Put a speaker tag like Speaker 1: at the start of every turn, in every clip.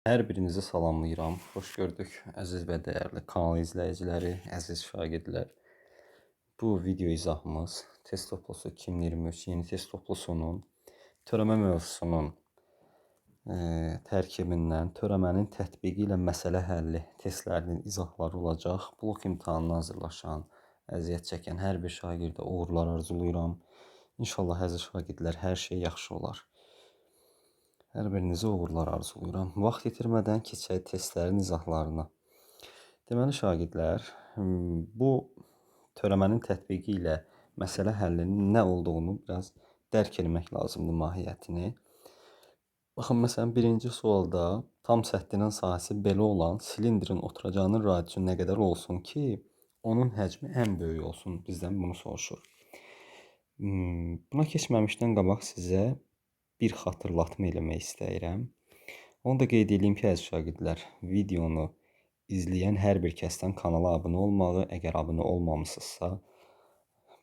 Speaker 1: Hər birinizi salamlayıram. Xoş gördük, əziz və dəyərli kanal izləyiciləri, əziz şagirdlər. Bu video izahımız test toplusu 2023 yeni test toplusunun törəmə mövzusunun tərkibindən törəmənin tətbiqi ilə məsələ həlli testlərinin izahları olacaq. Blok imtahanına hazırlaşan, əziyyət çəkən hər bir şagirdə uğurlar arzulayıram. İnşallah əziz şagirdlər hər şey yaxşı olar. Hər birinizə uğurlar arzulayıram. Vaxt itirmədən keçək testlərin izahlarına. Deməli şagirdlər, bu törəmənin tətbiqi ilə məsələ həllinin nə olduğunu biraz dərk etmək lazımdır mahiyyətini. Baxın, məsələn, birinci sualda tam səthinin sahəsi belə olan silindrin oturacağının radiusu nə qədər olsun ki, onun həcmi ən böyük olsun. Bizdən bunu soruşur. Buna keçməmişdən qabaq sizə bir xatırlatma eləmək istəyirəm. Onu da qeyd edeyim ki, əziz şagirdlər, videonu izləyən hər bir kəsdən kanala abunə olmağı, əgər abunə olmamısınızsa,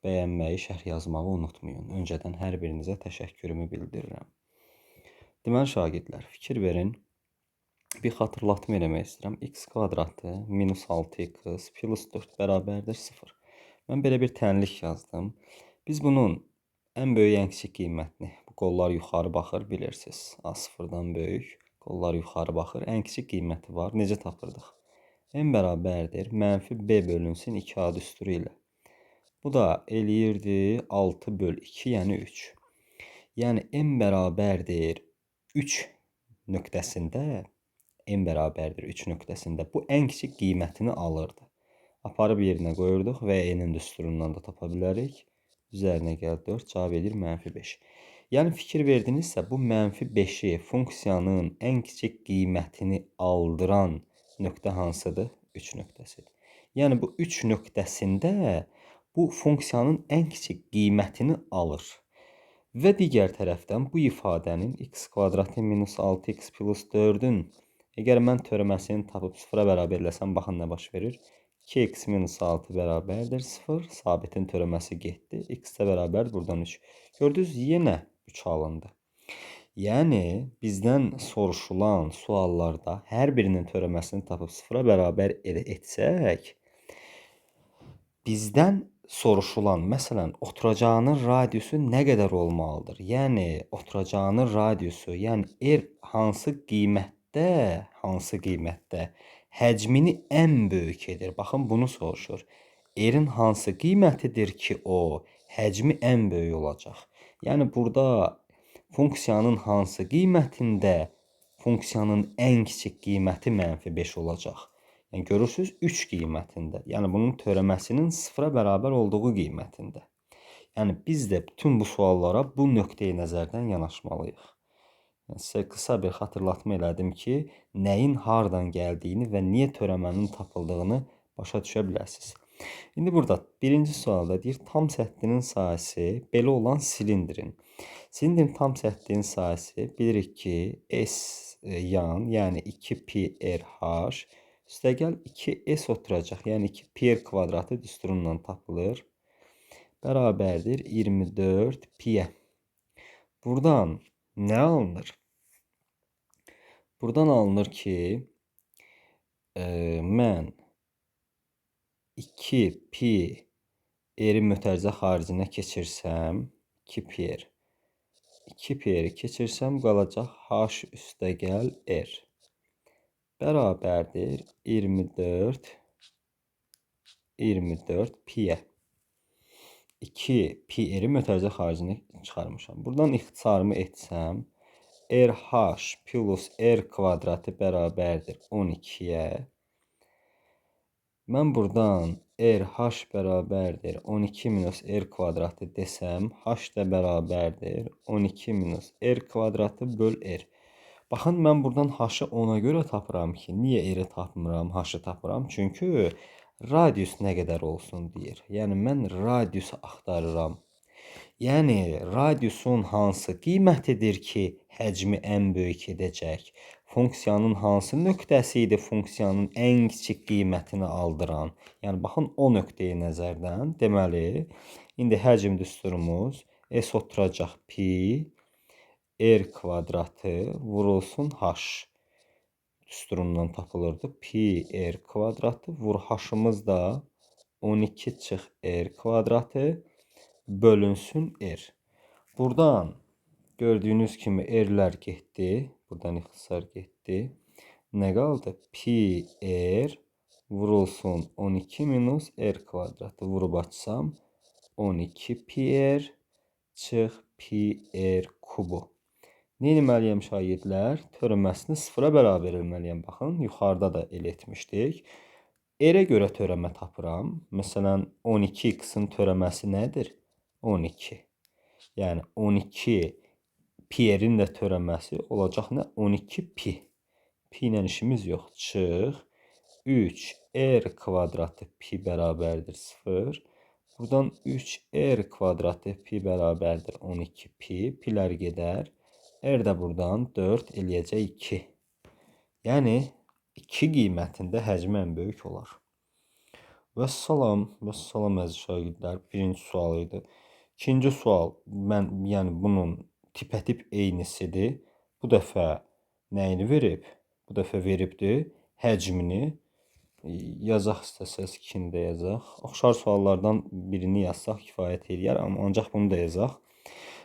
Speaker 1: bəyənməyi, şərh yazmağı unutmayın. Öncədən hər birinizə təşəkkürümü bildirirəm. Deməli şagirdlər, fikir verin. Bir xatırlatma eləmək istəyirəm. X kvadratı minus 6x plus 4 bərabərdir 0. Mən belə bir tənlik yazdım. Biz bunun ən böyük ən kiçik qiymətini, bu qollar yuxarı baxır, bilirsiniz. A0-dan böyük, qollar yuxarı baxır. Ən kiçik qiyməti var. Necə tapırdıq? N bərabərdir mənfi B bölünsün 2A düsturu ilə. Bu da eləyirdi 6 böl 2, yəni 3. Yəni N bərabərdir 3 nöqtəsində, N bərabərdir 3 nöqtəsində bu ən kiçik qiymətini alırdı. Aparıb yerinə qoyurduq və N-in düsturundan da tapa bilərik. Üzərinə gəl 4, cavab edir mənfi 5. Yəni fikir verdinizsə, bu mənfi 5-i funksiyanın ən kiçik qiymətini aldıran nöqtə hansıdır? 3 nöqtəsidir. Yəni bu 3 nöqtəsində bu funksiyanın ən kiçik qiymətini alır. Və digər tərəfdən bu ifadənin x kvadratı minus 6x plus 4-ün əgər mən törəməsini tapıb 0-a bərabərləsəm, baxın nə baş verir? 2x minus 6 bərabərdir 0. Sabitin törəməsi getdi. X-də bərabər buradan 3. Gördünüz, yenə 3 alındı. Yəni, bizdən soruşulan suallarda hər birinin törəməsini tapıb 0-a bərabər etsək, bizdən soruşulan, məsələn, oturacağının radiusu nə qədər olmalıdır? Yəni, oturacağının radiusu, yəni R hansı qiymətdə həcmini ən böyük edir. Baxın, bunu soruşur. R-in hansı qiymətidir ki, o həcmi ən böyük olacaq? Yəni, burada funksiyanın hansı qiymətində funksiyanın ən kiçik qiyməti mənfi 5 olacaq? Yəni, görürsünüz, 3 qiymətində. Yəni, bunun törəməsinin 0-a bərabər olduğu qiymətində. Yəni, biz də bütün bu suallara bu nöqteyi nəzərdən yanaşmalıyıq. Sizə qısa bir xatırlatma elədim ki, nəyin hardan gəldiyini və niyə törəmənin tapıldığını başa düşə bilərsiniz. İndi burada birinci sualda deyir, tam səthinin sahəsi belə olan silindrin. Silindrin tam səthinin sahəsi bilirik ki, S yan, yəni 2πrh üstəgəl 2s oturacaq, yəni 2πr kvadratı düsturundan tapılır. Bərabərdir 24 pi-yə. Buradan nə alınır? Buradan alınır ki, mən 2 pi r-i mötərizə xaricinə keçirsəm, 2 pi r-i keçirsəm, qalacaq h üstəgəl r. Bərabərdir 24 pi-yə. 2 pi r-i mötərizə xaricinə çıxarmışam. Buradan ixtisarımı etsəm, RH plus R kvadratı bərabərdir 12-yə. Mən buradan RH bərabərdir 12 minus R kvadratı desəm, H də bərabərdir 12 minus R kvadratı böl R. Baxın, mən buradan H-ı ona görə tapıram ki, niyə R-i tapmıram, H-ı tapıram? Çünki radius nə qədər olsun deyir. Yəni, mən radiusu axtarıram. Yəni, radiusun hansı qiymətidir ki, həcmi ən böyük edəcək? Funksiyanın hansı nöqtəsi idi funksiyanın ən kiçik qiymətini aldıran? Yəni, baxın, o nöqteyi nəzərdən. Deməli, indi həcm düsturumuz S oturacaq pi, R kvadratı vurulsun H. düsturundan tapılırdı. Pi r kvadratı vur haşımız da 12 çıx r kvadratı bölünsün r. Buradan gördüyünüz kimi r'lər getdi. Buradan ixtisar getdi. Nə qaldı? Pi r vurulsun 12 minus r kvadratı. Vurub açsam 12 pi r çıx pi r kubu. Nə etməliyəm şagirdlər? Törəməsini sıfıra bərabər etməliyəm. Baxın, yuxarıda da el etmişdik. R-ə görə törəmə tapıram. Məsələn, 12x-in törəməsi nədir? 12. Yəni 12 pi-rin də törəməsi olacaq nə? 12 pi. Pi ilə işimiz yox. Çıx. 3r kvadratı pi bərabərdir 0. Buradan 3r kvadratı pi bərabərdir 12 pi. Pilər gedər. R də buradan 4 eləyəcək 2. Yəni 2 qiymətində həcmi ən böyük olar. Vəssalam əziz şagirdlər. Birinci sual idi. İkinci sual, yəni bunun tipətip eynisidir. Bu dəfə nəyini verib? Bu dəfə veribdir həcmini. Yazaq istəsəz, ikini də yazaq. Oxşar suallardan birini yazsaq kifayət edir, amma ancaq bunu da yazaq.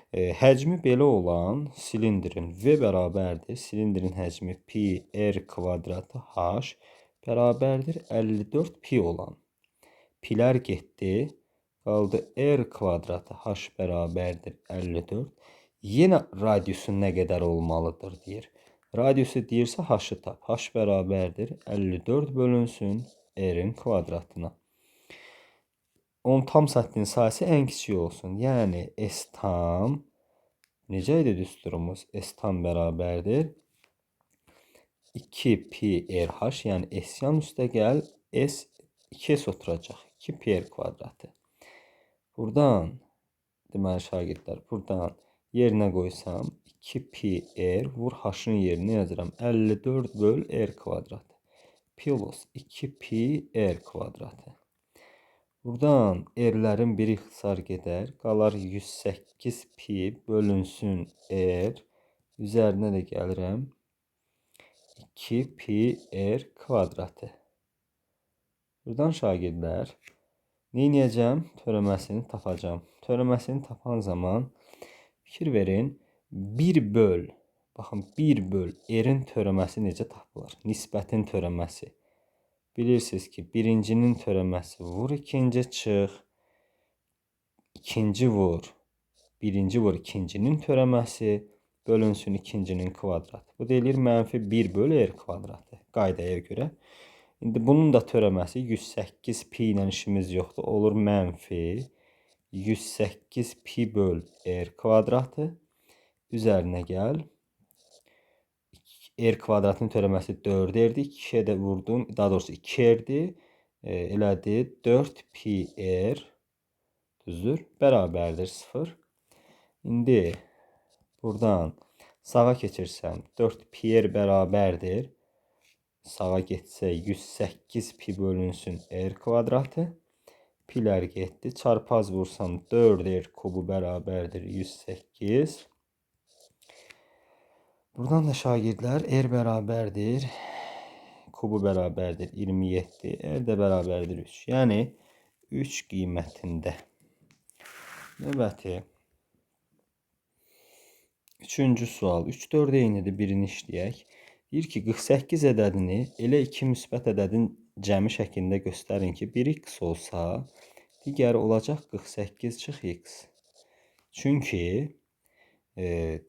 Speaker 1: Həcmi belə olan silindrin V bərabərdir. Silindrin həcmi pi r kvadratı h bərabərdir 54 pi olan. Pilər getdi. Qaldı r kvadratı h bərabərdir 54. Yenə radiusu nə qədər olmalıdır deyir. Radiusu deyirsə h-ı tap. H bərabərdir 54 bölünsün r-in kvadratına. 10 tam səttin sayısı ən kiçik olsun. Yəni S tam necə idi düsturumuz? S tam bərabərdir 2 pi r h, yəni S yan üstə gəl, S 2S oturacaq. 2 pi r kvadratı. Buradan deməli şagirdlər, buradan yerinə qoysam 2 pi r vur h-ın yerinə yazıram. 54 böl r kvadratı. Plus 2 pi r kvadratı. Buradan r-lərin biri ixtisar gedər. Qalar 108 pi bölünsün r. Üzərinə də gəlirəm. 2 pi r kvadratı. Buradan şagirdlər nə edəcəm? Törəməsini tapacağım. Törəməsini tapan zaman fikir verin. 1 böl. Baxın, 1 böl r-in törəməsi necə tapılır? Nisbətin törəməsi. Bilirsiniz ki, birincinin törəməsi vur ikinci çıx. İkinci vur. Birinci vur ikincinin törəməsi bölünsün ikincinin kvadratı. Bu deyilir mənfi 1 böl r kvadratı qaydaya görə. İndi bunun da törəməsi 108 pi ilə işimiz yoxdur. Olur mənfi 108 pi böl r kvadratı. Üzərinə gəl. R kvadratının törəməsi 4r'di. 2'ye də vurdum. Daha doğrusu 2r'di. Elədi 4 pi r düzdür. Bərabərdir 0. İndi buradan sağa keçirsəm 4 pi r bərabərdir. Sağa getsə 108 pi bölünsün r kvadratı. Pilər getdi. Çarpaz vursam 4r kubu bərabərdir 108. Buradan da şagirdlər r bərabərdir. Kubu bərabərdir 27. R də bərabərdir 3. Yəni 3 qiymətində. Növbəti. Üçüncü sual. 3, 4 eynidir. Birini işləyək. Deyir ki, 48 ədədini elə 2 müsbət ədədin cəmi şəklində göstərin ki, biri x olsa, digəri olacaq 48 çıx x. Çünki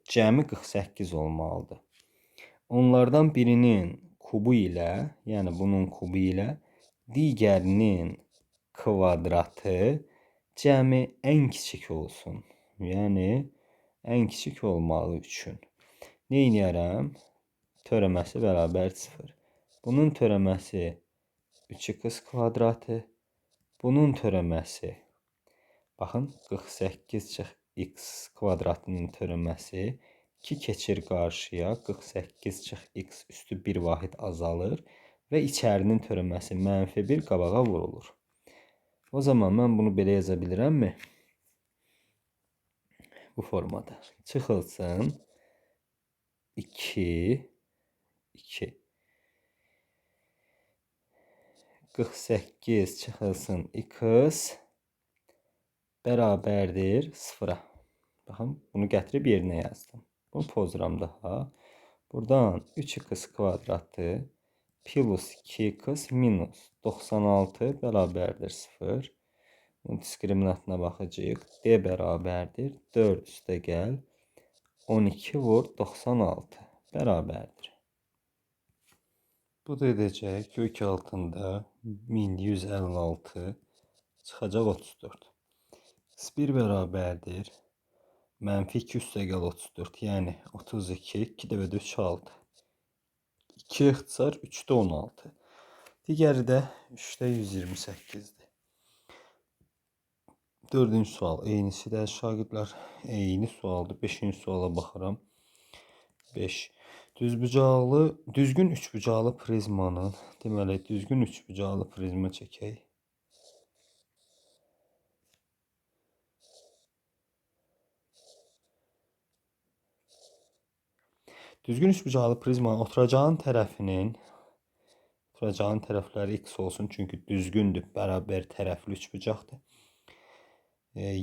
Speaker 1: cəmi 48 olmalıdır. Onlardan birinin kubu ilə, yəni bunun kubu ilə digərinin kvadratı cəmi ən kiçik olsun. Yəni ən kiçik olmalı üçün. Nə edərəm? Törəməsi bərabər 0. Bunun törəməsi 3x kvadratı. Bunun törəməsi, baxın, 48 çıx x kvadratının törəməsi 2 keçir qarşıya, 48 çıx x üstü 1 vahid azalır və içərinin törəməsi mənfi 1 qabağa vurulur. O zaman mən bunu belə yaza bilirəmmi? Bu formada. Çıxılsın 2, 2. 48 çıxılsın x bərabərdir 0-a. Baxın, bunu gətirib yerinə yazdım. Bunu pozuram daha. Buradan 3x kvadratı plus 2x minus 96 bərabərdir 0. Bunun diskriminantına baxacağıq. D bərabərdir 4 üstə gəl 12 vur 96 bərabərdir. Bu da edəcək kök altında 1156 çıxacaq 34. x1 bərabərdir mənfi 2 üstə gəl 34, yəni 32, 2 dəfə 3 6. 2 ixtisar 3-də 16. Digəri də 3-də 128-dir. Dördüncü sual eynisidir şagirdlər. Eyni sualdır. 5-ci suala baxıram. 5. Düzgün üçbucaqlı prizmanın, deməli, düzgün üçbucaqlı prizma çəkək. Düzgün üçbucaqlı prizmanın oturacağın tərəfləri x olsun, çünki düzgündür, bərabər tərəfli üçbucaqdır.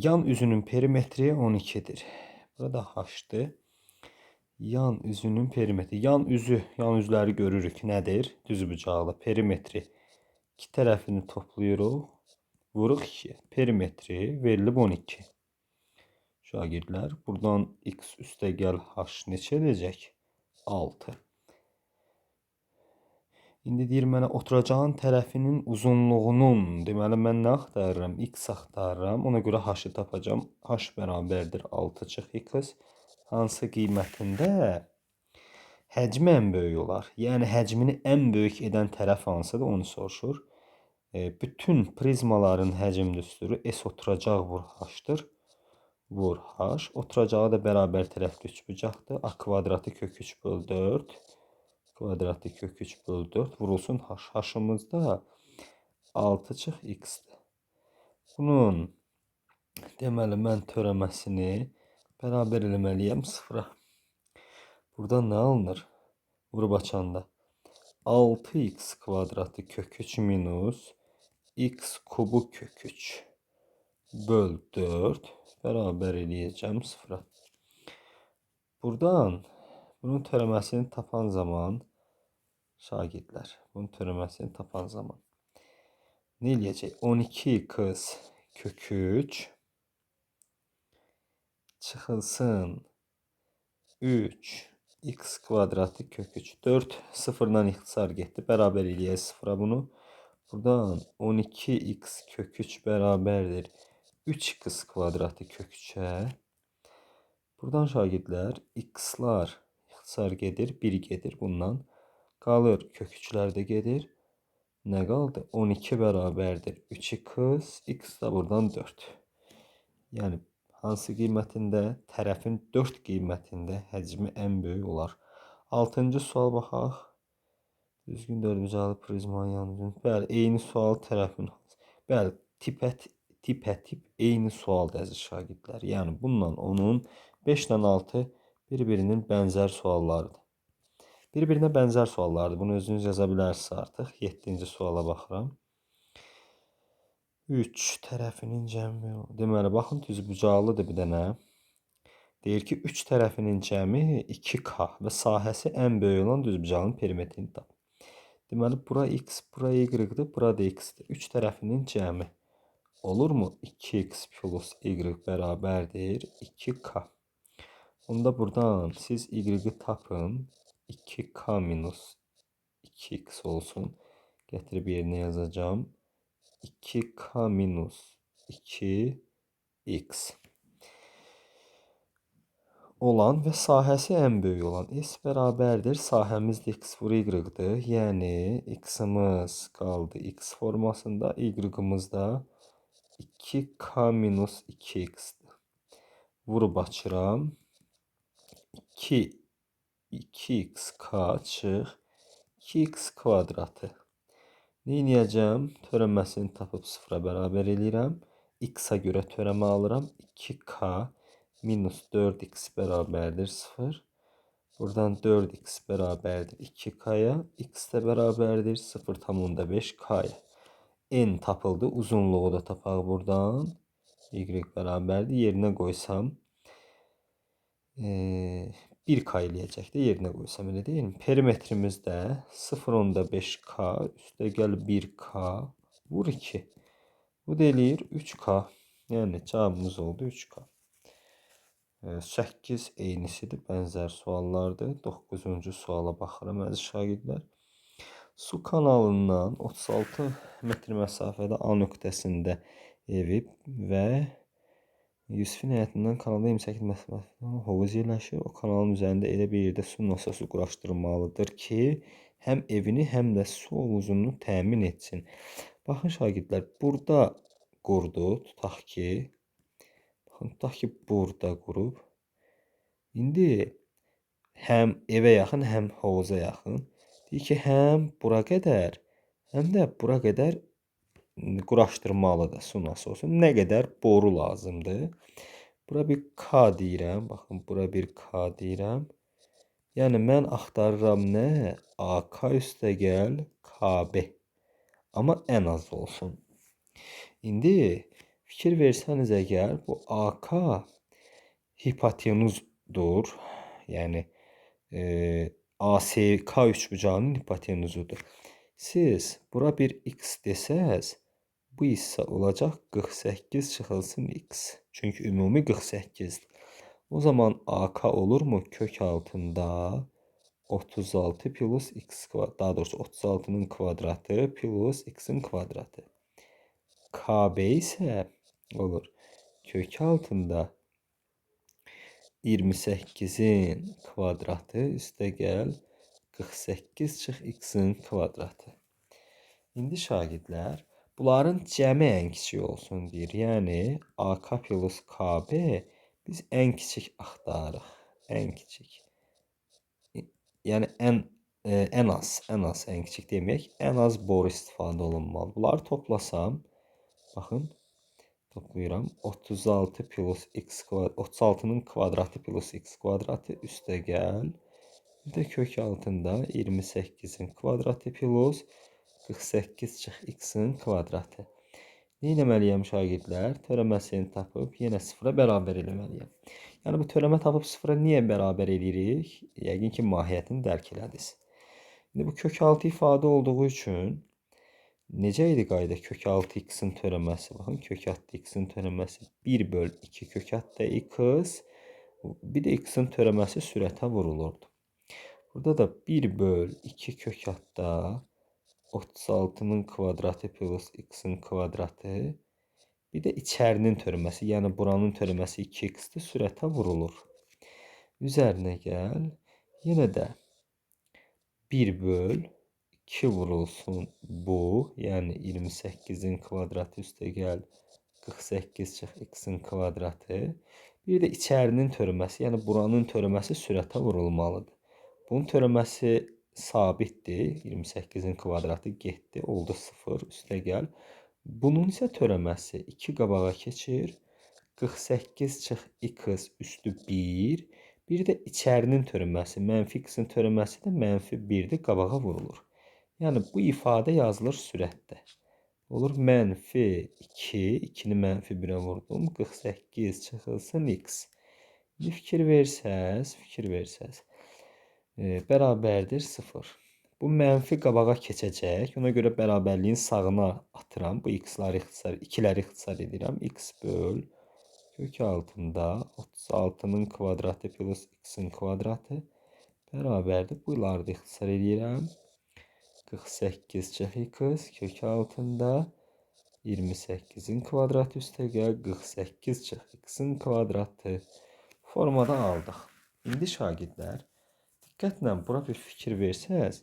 Speaker 1: Yan üzünün perimetri 12'dir. Burada h''dır. Yan üzünün perimetri. Yan üzləri görürük. Nədir? Düzbucaqlı. Perimetri. İki tərəfini toplayırıq. Vuruq 2. Perimetri verilib 12. Şagirdlər, buradan x üstə gəl h neçə edəcək? 6. İndi deyir mənə oturacağın tərəfinin uzunluğunun, deməli mən nə axtarıram? X axtarıram. Ona görə h-ı tapacağam. H bərabərdir 6 çıx x. Hansı qiymətində həcmi ən böyük olar? Yəni həcmini ən böyük edən tərəf hansıdır? Onu soruşur. Bütün prizmaların həcm düsturu S oturacaq vur h-dır. Vur h. Oturacağı da bərabər tərəfli üçbucaqdır. A kvadratı kök 3 böl 4. Kvadratı kök 3 böl 4 vurulsun h. H-ımız da 6 çıx x-dir. Bunun deməli mən törəməsini bərabər eləməliyəm 0-a. Buradan nə alınır? Vurub açanda 6x kvadratı kök 3 minus x kubu kök 3 böl 4 bərabər eləyəcəm 0-a. Buradan bunun törəməsini tapan zaman şagirdlər, bunun törəməsini tapan zaman nə eləyəcək? 12x kök 3 çıxılsın 3x kvadratı kök 3. 4 sıfırdan ixtisar getdi. Bərabər eləyək 0-a bunu. Buradan 12x kök 3 bərabərdir 3x kvadratı kök 3'ə. Buradan şagirdlər x-lar ixtisar gedir, 1 gedir bundan. Qalır kök 3'lər də gedir. Nə qaldı? 12 bərabərdir 3x, x da buradan 4. Yəni hansı qiymətində? Tərəfin 4 qiymətində həcmi ən böyük olar. 6-cı sual baxaq. Düzgün dördbucaqlı prizmanın yanı. Bəli, eyni sual tərəfin. Bəli, tipə-tip eyni sualdır əziz şagirdlər. Yəni bununla onun 5 ilə 6 bir-birinin bənzər suallarıdır. Bir-birinə bənzər suallardır. Bunu özünüz yaza bilərsiniz artıq. 7-ci suala baxıram. 3 tərəfinin cəmi. Deməli, baxın düzbucaqlıdır bir dənə. Deyir ki, 3 tərəfinin cəmi 2k və sahəsi ən böyük olan düzbucağın perimetrini tap. Deməli, bura x, bura y-dir, bura da x-dir. 3 tərəfinin cəmi olurmu? 2x plus y bərabərdir 2k. Onda buradan siz y-i tapın. 2k minus 2x olsun. Gətirib yerinə yazacağım. 2k minus 2x olan və sahəsi ən böyük olan s bərabərdir. Sahəmiz də x vur y-dir. Yəni x-imiz qaldı x formasında, y-imiz da 2k minus 2x-dir. Vurub açıram. 2xk çıx 2x kvadratı. Neyniyəcəm? Törəməsini tapıb 0-a bərabər eləyirəm. X-a görə törəmə alıram. 2k minus 4x bərabərdir 0. Buradan 4x bərabərdir 2k'ya. X də bərabərdir 0,5k'ya. n tapıldı. Uzunluğu da tapaq buradan. Y bərabərdir. Yerinə qoysam 1k eləyəcəkdir. Yerinə qoysam, elə deyilmi? Perimetrimiz də 0.5k üstəgəl 1k vur 2. Bu da eləyir 3k. Yəni cavabımız oldu 3k. 8 eynisidir, bənzər suallardır. 9-cu suala baxıram əziz şagirdlər. Su kanalından 36 metr məsafədə A nöqtəsində evi və Yusifin həyətindən kanalda 28 məsafədə hovuz yerləşir. O kanalın üzərində elə bir yerdə su nasası quraşdırmalıdır ki, həm evini, həm də su hovuzunu təmin etsin. Baxın şagirdlər, burada qurdu, tutaq ki, burada qurub. İndi həm evə yaxın, həm hovuza yaxın. Deyir ki, həm bura qədər, həm də bura qədər quraşdırmalıdır su nasosunu. Nə qədər boru lazımdır? Bura bir K deyirəm. Baxın, bura bir K deyirəm. Yəni mən axtarıram nə? AK üstəgəl KB. Amma ən az olsun. İndi fikir versəniz əgər bu AK hipotenuzdur. Yəni ASK üçbucağının hipotenuzudur. Siz bura bir x desəz, bu isə olacaq 48 çıxılsın x. Çünki ümumi 48-dir. O zaman AK olurmu? Kök altında 36 plus x kvadrat. Daha doğrusu 36'nın kvadratı plus x'in kvadratı. KB isə olur kök altında 28'in kvadratı üstəgəl 48 çıx x-in kvadratı. İndi şagirdlər, bunların cəmi ən kiçik olsun deyir. Yəni AK plus KB biz ən kiçik axtarırıq. Ən kiçik. Yəni ən az ən kiçik demək, ən az boru istifadə olunmalı. Bunları toplasam, baxın, toplayıram. 36 plus x kvadrat, 36'nın kvadratı plus x kvadratı üstəgəl. Bir də kök altında 28'in kvadratı plus 48 çıx x-in kvadratı. Nə etməliyəm şagirdlər? Törəməsini tapıb yenə sıfıra bərabər eləməliyəm. Yəni bu törəmə tapıb sıfıra niyə bərabər eləyirik? Yəqin ki, mahiyyətini dərk elədiniz. İndi bu kök altı ifadə olduğu üçün necə idi qayda? Kök altı x-in törəməsi. Baxın, kök altı x-in törəməsi 1 böl 2 kök altı x. Bir də x-in törəməsi sürətə vurulurdu. Burada da 1 böl 2 kök altı 36'nın kvadratı plus x-in kvadratı. Bir də içərinin törəməsi, yəni buranın törəməsi 2x-dir, sürətə vurulur. Üzərinə gəl. Yenə də 1 böl 2 vurulsun bu, yəni 28'in kvadratı üstəgəl 48 çıx x-in kvadratı. Bir də içərinin törəməsi, yəni buranın törəməsi sürətə vurulmalıdır. Bunun törəməsi sabitdir. 28'in kvadratı getdi, oldu 0 üstəgəl. Bunun isə törəməsi 2 qabağa keçir. 48 çıx x üstü 1. Bir də içərinin törəməsi, mənfi x-in törəməsi də mənfi 1-dir, qabağa vurulur. Yəni bu ifadə yazılır sürətdə. Olur mənfi 2, 2-ni mənfi 1-ə vurdum. 48 çıxılsın x. Fikir versəz, bərabərdir 0. Bu mənfi qabağa keçəcək. Ona görə bərabərliyin sağına atıram. Bu x-ləri ixtisar, 2-ləri ixtisar edirəm. X böl kök altında 36'nın kvadratı plus x-in kvadratı bərabərdir. Bunları da ixtisar edirəm. 48 çıx x kök altında 28'in kvadratı üstəgəl 48 çıx x-in kvadratı formada aldıq. İndi şagirdlər, diqqətlə bura bir fikir versəz,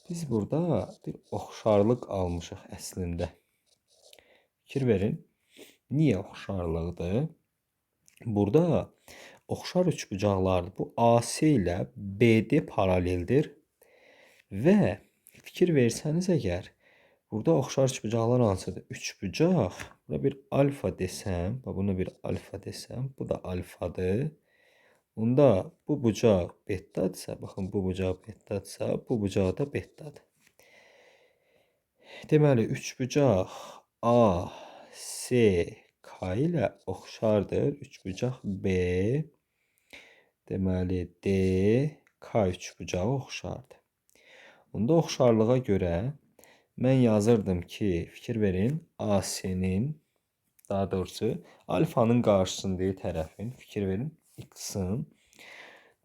Speaker 1: biz burada bir oxşarlıq almışıq əslində. Fikir verin, niyə oxşarlıqdır? Burada oxşar üçbucaqlardır. Bu AC ilə BD paraleldir və fikir versəniz əgər, burada oxşar üçbucaqlar hansıdır? Üçbucaq, buna bir alfa desəm, buna bir alfa desəm, bu da alfadır. Onda bu bucaq betadırsa, baxın bu bucaq betadırsa, bu bucaq da betadır. Deməli, üçbucaq A, C, K ilə oxşardır. Üçbucaq B, deməli D, K üçbucağı oxşardır. Onda oxşarlığa görə mən yazırdım ki, fikir verin, AC-nin, daha doğrusu alfanın qarşısındakı tərəfin, fikir verin, x-in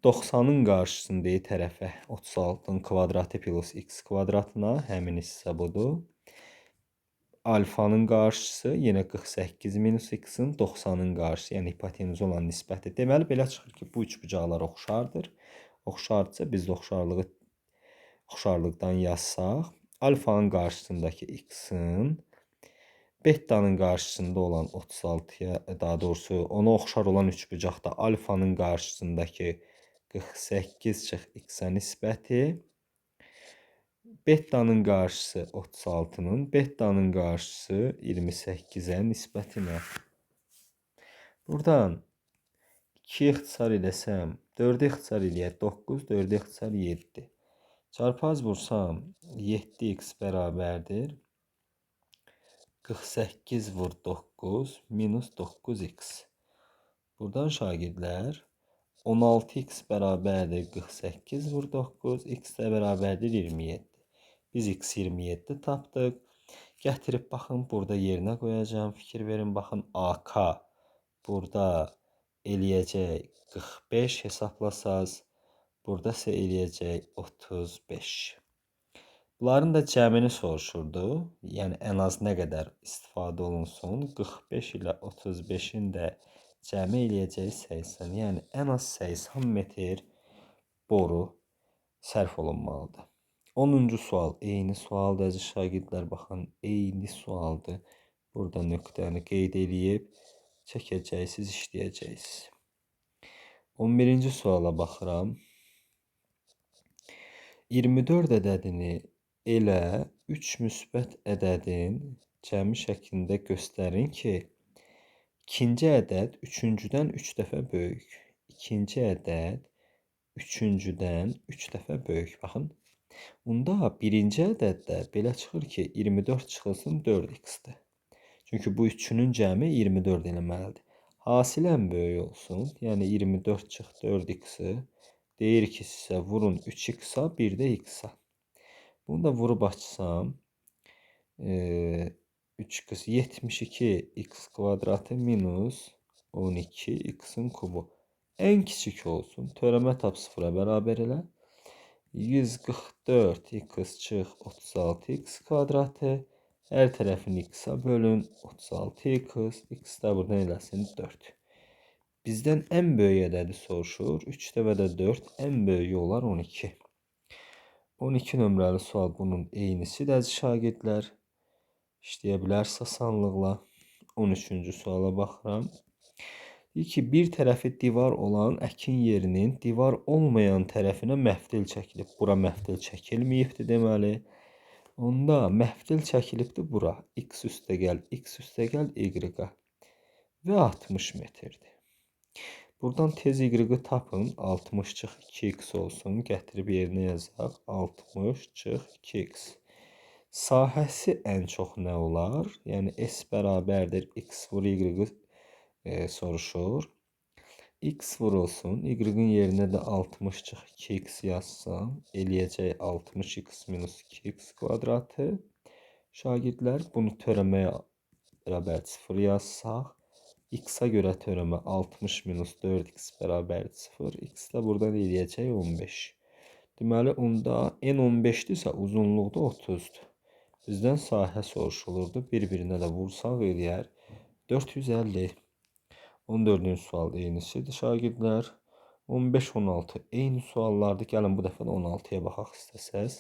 Speaker 1: 90-ın qarşısındakı tərəfə 36-ın kvadratı plus x kvadratına, həmin hissə budur. Alfanın qarşısı yenə 48 minus x-in 90-ın qarşısı, yəni hipotenuza olan nisbəti. Deməli, belə çıxır ki, bu üçbucaqlar oxşardır. Oxşardırsa biz də oxşarlıqdan yazsaq, alfanın qarşısındakı x-in betanın qarşısında olan 36-ya, daha doğrusu ona oxşar olan üçbucaqda alfanın qarşısındakı 48 çıx x-ə nisbəti, betanın qarşısı 36-nın, betanın qarşısı 28-ə nisbətinə. Buradan 2 ixtisar eləsəm, 4 ixtisar eləyək 9, 4 ixtisar 7. Çarpaz vursam 7x bərabərdir 48 vur 9 minus 9x. Buradan şagirdlər 16x bərabərdir 48 vur 9, x də bərabərdir 27. Biz x 27 tapdıq. Gətirib baxın, burada yerinə qoyacağım. Fikir verin, baxın, AK burada eləyəcək 45 hesablasaz. Burada isə eləyəcək 35. Bunların da cəmini soruşurdu. Yəni, ən az nə qədər istifadə olunsun. 45 ilə 35-in də cəmi eləyəcək 80. Yəni, ən az 80 metr boru sərf olunmalıdır. 10-cu sual eyni sualdır əziz şagirdlər. Baxın, eyni sualdır. Burada nöqtəni qeyd edib çəkəcəksiniz, işləyəcəksiniz. 11-ci suala baxıram. 24 ədədini elə 3 müsbət ədədin cəmi şəklində göstərin ki, İkinci ədəd üçüncüdən 3 dəfə böyük. İkinci ədəd üçüncüdən 3 dəfə böyük. Baxın. Onda birinci ədəddə belə çıxır ki, 24 çıxılsın 4x-dir. Çünki bu üçünün cəmi 24 eləməlidir. Hasilən böyük olsun. Yəni 24 çıx 4x-i. Deyir ki, sizə vurun 3x-a, bir də x-a. Bunu da vurub açsam, 3 qız 72 x kvadratı minus 12 x-in kubu. Ən kiçik olsun. Törəmə tap 0-a bərabər elə. 144 x çıx 36 x kvadratı. Hər tərəfini x-a bölün. 36 x. X də buradan eləsin 4. Bizdən ən böyük ədədi soruşur. 3 dəfə də 4 ən böyüyü olar 12. 12 nömrəli sual bunun eynisidir əziz şagirdlər. İşləyə bilərsiniz asanlıqla. 13-cü suala baxıram. Deyir ki, bir tərəfi divar olan əkin yerinin divar olmayan tərəfinə məftil çəkilib. Bura məftil çəkilməyibdir deməli. Onda məftil çəkilibdir bura. X üstə gəl, y-ə. Və 60 metrdir. Buradan tez y-ı tapın. 60 çıx 2x olsun. Gətirib yerinə yazaq. 60 çıx 2x. Sahəsi ən çox nə olar? Yəni, S bərabərdir x vur y soruşur. X vurulsun. Y-ın yerinə də 60 çıx 2x yazsam, eləyəcək 60x minus 2x kvadratı. Şagirdlər, bunu törəməyə bərabər 0 yazsaq, x-a görə törəmə 60 minus 4x bərabər 0. X də buradan eləyəcək 15. Deməli, onda n 15-dirsə uzunluqda 30-dur. Bizdən sahə soruşulurdu. Bir-birinə də vursaq eləyər 450. 14-cü sual eynisidir şagirdlər. 15-16 eyni suallardır. Gəlin bu dəfə də 16-ya baxaq istəsəz.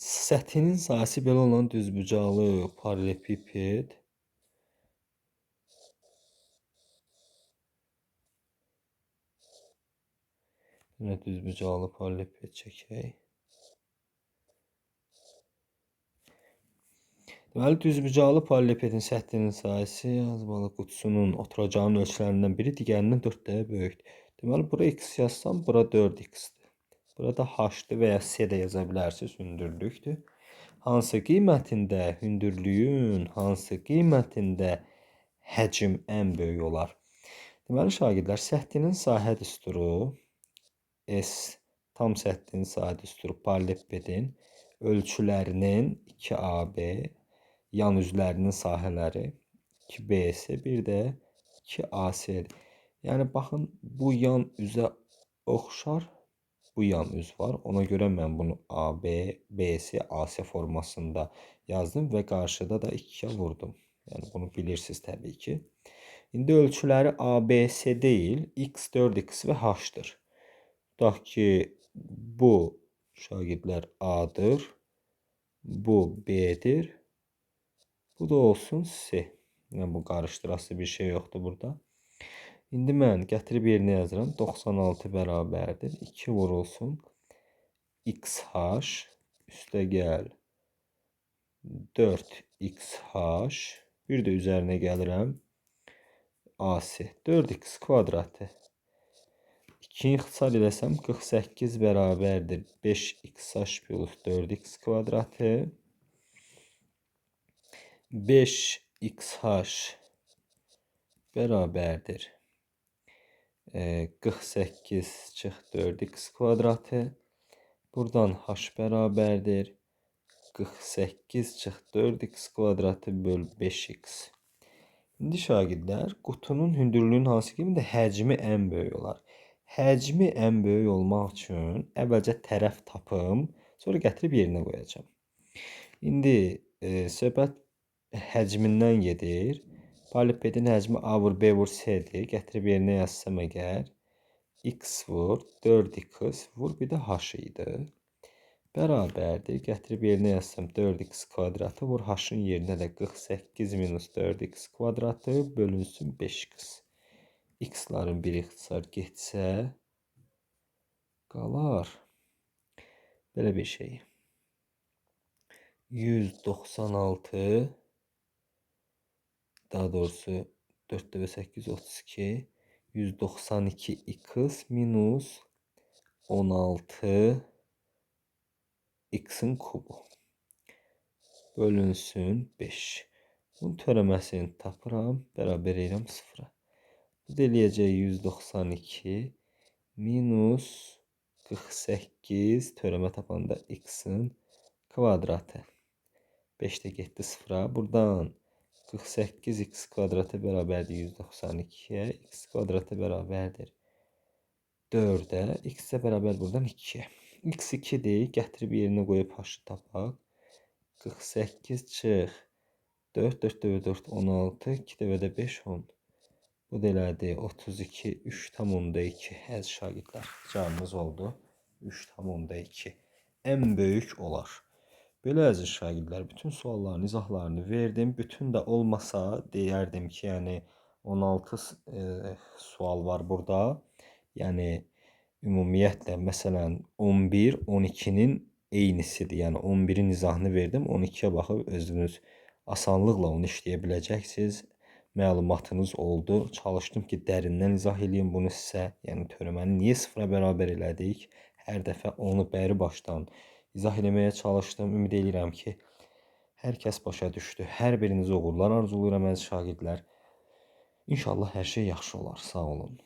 Speaker 1: Səthinin sahəsi belə olan düzbucaqlı paralelipiped düzbucaqlı paralelipiped çəkək. Deməli, düzbucaqlı paralelipipedin səthinin sahəsi yazmalı qutusunun oturacağının ölçülərindən biri digərindən 4 dəfə böyükdür. Deməli, bura x yazsam, bura 4x-dir. Burada h-dır və ya s də yaza bilərsiniz, hündürlükdür. Hansı qiymətində hündürlüyün hansı qiymətində həcm ən böyük olar? Deməli şagirdlər, səthinin sahə düsturu S tam səthinin sahə düsturu paralellepipedin ölçülərinin 2AB, yan üzlərinin sahələri 2BS, bir də 2AC-dir. Yəni baxın, bu yan üzə oxşar, bu yan üz var. Ona görə mən bunu AB, BC, AC formasında yazdım və qarşıda da 2-yə vurdum. Yəni bunu bilirsiniz təbii ki. İndi ölçüləri ABC deyil, X, 4X və H-dır. Tutaq ki, bu şagirdlər A-dır, bu B-dir, bu da olsun C. Yəni bu qarışdırası bir şey yoxdur burada. İndi mən gətirib yerinə yazıram. 96 bərabərdir 2 vurulsun XH üstə gəl 4XH, bir də üzərinə gəlirəm AC 4x kvadratı. 2-ni ixtisar eləsəm 48 bərabərdir 5XH plus 4x kvadratı. 5XH bərabərdir 48 çıx 4x kvadratı. Buradan h bərabərdir 48 çıx 4x kvadratı böl 5x. İndi şagirdlər, qutunun hündürlüyünün hansı qiymətdə həcmi ən böyük olar? Həcmi ən böyük olmaq üçün əvvəlcə tərəf tapım, sonra gətirib yerinə qoyacağım. İndi söhbət həcmindən gedir. Paralellepipedin həcmi A vur B vur C'dir. Gətirib yerinə yazsam əgər X vur 4X vur bir də H idi. Bərabərdir. Gətirib yerinə yazsam 4x kvadratı vur H-ın yerinə də 48 minus 4x kvadratı bölünsün 5x. X-ların bir ixtisar getsə qalar belə bir şey. 196, daha doğrusu 4 və 8 32, 192 x minus 16 x'in kubu bölünsün 5. Bunun törəməsini tapıram, bərabər edirəm 0-a. Bu da eləyəcək 192 minus 48 törəmə tapanda x'in kvadratı. 5 də getdi 0-a. Buradan 48x kvadratı bərabərdir 192-yə. X kvadratı bərabərdir 4-ə. X-ə bərabər buradan 2-yə. X 2-dir. Gətirib yerinə qoyub h-ı tapaq. 48 çıx 4, 4 dəvə 4, 16, 2 dəvə də 5, 10. Bu da elədi 32, 3,2. Əziz şagirdlər, cavabımız oldu 3,2. Ən böyük olar. Belə əziz şagirdlər, bütün sualların izahlarını verdim. Bütün də olmasa deyərdim ki, yəni 16 sual var burada. Yəni ümumiyyətlə məsələn 11, 12-nin eynisidir. Yəni 11-in izahını verdim, 12-yə baxıb özünüz asanlıqla onu işləyə biləcəksiniz. Məlumatınız oldu. Çalışdım ki, dərindən izah eləyim bunu sizə. Yəni törəməni niyə 0-a bərabər elədik? Hər dəfə onu bəri başdan izah eləməyə çalışdım. Ümid edirəm ki, hər kəs başa düşdü. Hər biriniz uğurlar arzulayıram əziz şagirdlər. İnşallah hər şey yaxşı olar. Sağ olun.